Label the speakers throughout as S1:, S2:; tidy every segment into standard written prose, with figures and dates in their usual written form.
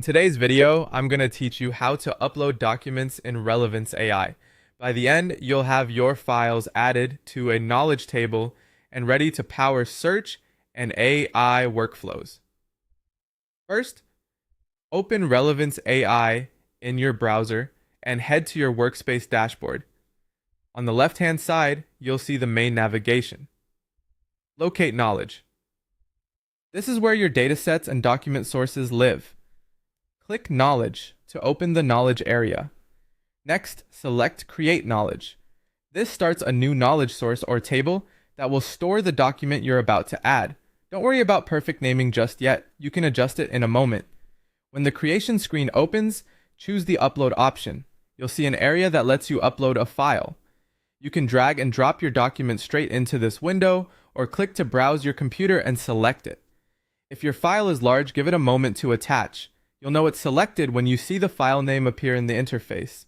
S1: In today's video, I'm going to teach you how to upload documents in Relevance AI. By the end, you'll have your files added to a knowledge table and ready to power search and AI workflows. First, open Relevance AI in your browser and head to your workspace dashboard. On the left-hand side, you'll see the main navigation. Locate knowledge. This is where your datasets and document sources live. Click Knowledge to open the knowledge area. Next, select Create Knowledge. This starts a new knowledge source or table that will store the document you're about to add. Don't worry about perfect naming just yet. You can adjust it in a moment. When the creation screen opens, choose the Upload option. You'll see an area that lets you upload a file. You can drag and drop your document straight into this window or click to browse your computer and select it. If your file is large, give it a moment to attach. You'll know it's selected when you see the file name appear in the interface.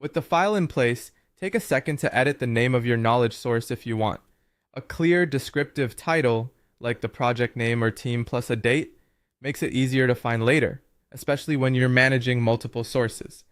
S1: With the file in place, take a second to edit the name of your knowledge source if you want. A clear, descriptive title, like the project name or team plus a date, makes it easier to find later, especially when you're managing multiple sources.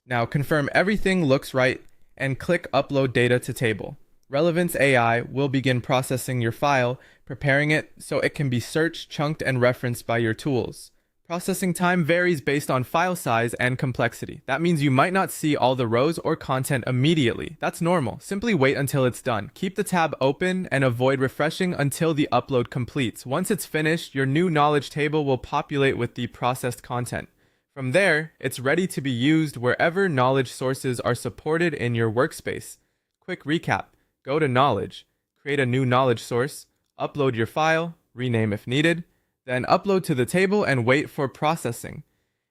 S1: Now confirm everything looks right and click Upload Data to Table. Relevance AI will begin processing your file, preparing it so it can be searched, chunked, and referenced by your tools. Processing time varies based on file size and complexity. That means you might not see all the rows or content immediately. That's normal. Simply wait until it's done. Keep the tab open and avoid refreshing until the upload completes. Once it's finished, your new knowledge table will populate with the processed content. From there, it's ready to be used wherever knowledge sources are supported in your workspace. Quick recap. Go to Knowledge, create a new knowledge source, upload your file, rename if needed, then upload to the table and wait for processing.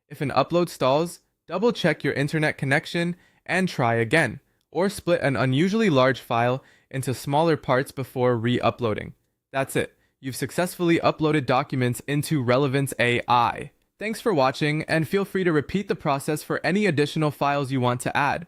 S1: If an upload stalls, double check your internet connection and try again, or split an unusually large file into smaller parts before re-uploading. That's it. You've successfully uploaded documents into Relevance AI. Thanks for watching, and feel free to repeat the process for any additional files you want to add.